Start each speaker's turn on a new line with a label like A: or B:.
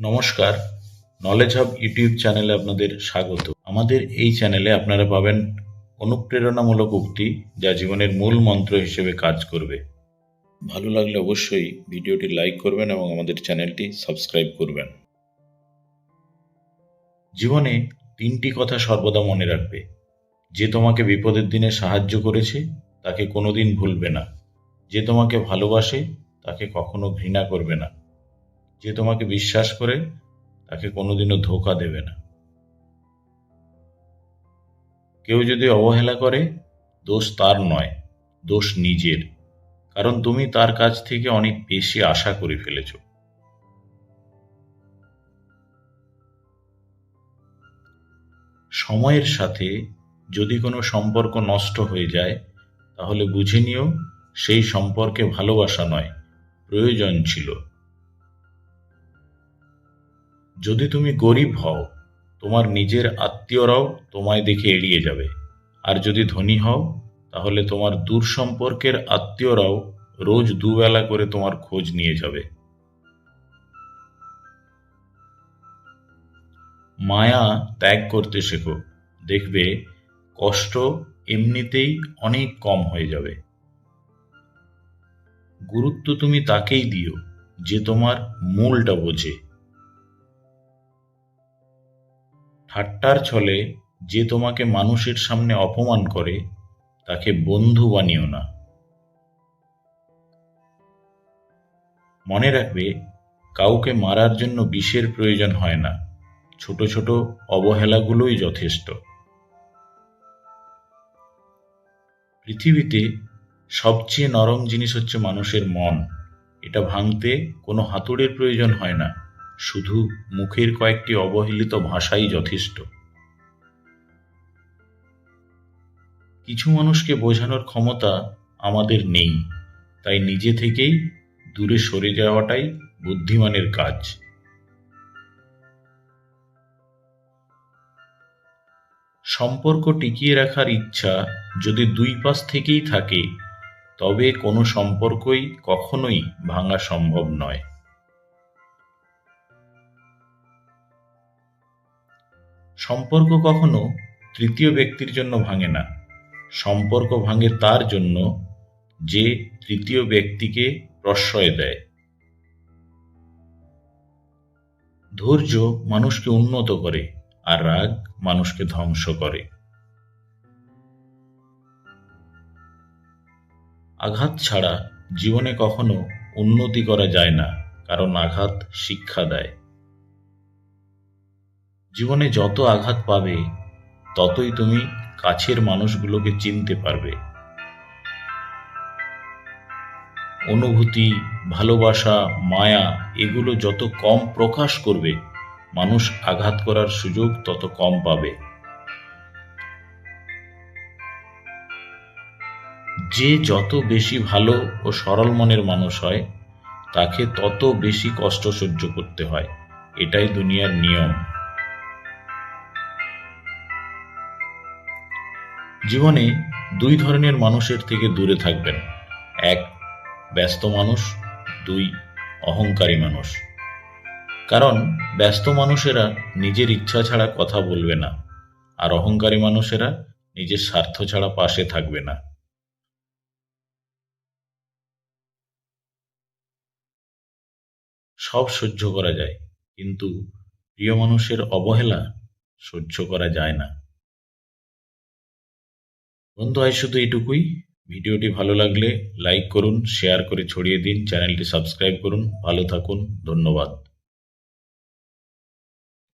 A: নমস্কার, knowledge hub YouTube চ্যানেলে আপনাদের স্বাগত। আমাদের এই চ্যানেলে আপনারা পাবেন অনুপ্রেরণামূলক উক্তি যা জীবনের মূল মন্ত্র হিসেবে কাজ করবে। ভালো লাগলে অবশ্যই ভিডিওটি লাইক করবেন এবং আমাদের চ্যানেলটি সাবস্ক্রাইব করবেন। জীবনে 3টি কথা সর্বদা মনে রাখবে। যে তোমাকে বিপদের দিনে সাহায্য করেছে তাকে কোনোদিন ভুলবে না। যে তোমাকে ভালোবাসে তাকে কখনো ঘৃণা করবে না। যে তোমাকে বিশ্বাস করে তাকে কোনোদিনও ধোঁকা দেবে না। কেউ যদি অবহেলা করে, দোষ তার নয়, দোষ নিজের। কারণ তুমি তার কাছ থেকে অনেক বেশি আশা করে ফেলেছ। সময়ের সাথে যদি কোনো সম্পর্ক নষ্ট হয়ে যায়, তাহলে বুঝে নিও সেই সম্পর্কে ভালোবাসা নয়, প্রয়োজন ছিল। যদি তুমি গরিব হও, তোমার নিজের আত্মীয়রাও তোমায় দেখে এড়িয়ে যাবে। আর যদি ধনী হও, তাহলে তোমার দূর সম্পর্কের আত্মীয়রাও রোজ দুবেলা করে তোমার খোঁজ নিয়ে যাবে। মায়া ত্যাগ করতে শেখো, দেখবে কষ্ট এমনিতেই অনেক কম হয়ে যাবে। গুরুত্ব তুমি তাকেই দিও যে তোমার মূলটা বোঝে। ঠাট্টার ছলে যে তোমাকে মানুষের সামনে অপমান করে তাকে বন্ধু বানিও না। মনে রাখবে, কাউকে মারার জন্য বিষের প্রয়োজন হয় না, ছোট ছোট অবহেলাগুলোই যথেষ্ট। পৃথিবীতে সবচেয়ে নরম জিনিস হচ্ছে মানুষের মন। এটা ভাঙতে কোনো হাতুড়ির প্রয়োজন হয় না, শুধু মুখের কয়েকটি অবহেলিত ভাষাই যথেষ্ট। কিছু মানুষকে বোঝানোর ক্ষমতা আমাদের নেই, তাই নিজে থেকেই দূরে সরে যাওয়াটাই বুদ্ধিমানের কাজ। সম্পর্ক টিকিয়ে রাখার ইচ্ছা যদি দুই পাশ থেকেই থাকে, তবে কোনো সম্পর্কই কখনোই ভাঙা সম্ভব নয়। সম্পর্ক কখনো তৃতীয় ব্যক্তির জন্য ভাঙে না, সম্পর্ক ভাঙে তার জন্য যে তৃতীয় ব্যক্তিকে প্রশ্রয় দেয়। ধৈর্য মানুষকে উন্নত করে, আর রাগ মানুষকে ধ্বংস করে। আঘাত ছাড়া জীবনে কখনো উন্নতি করা যায় না, কারণ আঘাত শিক্ষা দেয়। জীবনে যত আঘাত পাবে, ততই তুমি কাছের মানুষগুলোকে চিনতে পারবে। অনুভূতি, ভালোবাসা, মায়া এগুলো যত কম প্রকাশ করবে, মানুষ আঘাত করার সুযোগ তত কম পাবে। যে যত বেশি ভালো ও সরল মনের মানুষ হয়, তাকে তত বেশি কষ্ট সহ্য করতে হয়। এটাই দুনিয়ার নিয়ম। জীবনে 2 ধরনের মানুষের থেকে দূরে থাকবেন। 1, ব্যস্ত মানুষ। 2, অহংকারী মানুষ। কারণ ব্যস্ত মানুষেরা নিজের ইচ্ছা ছাড়া কথা বলবে না, আর অহংকারী মানুষেরা নিজের স্বার্থ ছাড়া পাশে থাকবে না। সব সহ্য করা যায়, কিন্তু প্রিয় মানুষের অবহেলা সহ্য করা যায় না। বন্ধু, আজ শুধু এটুকুই। ভিডিওটি ভালো লাগলে লাইক করুন, শেয়ার করে ছড়িয়ে দিন, চ্যানেলটি সাবস্ক্রাইব করুন। ভালো থাকুন, ধন্যবাদ।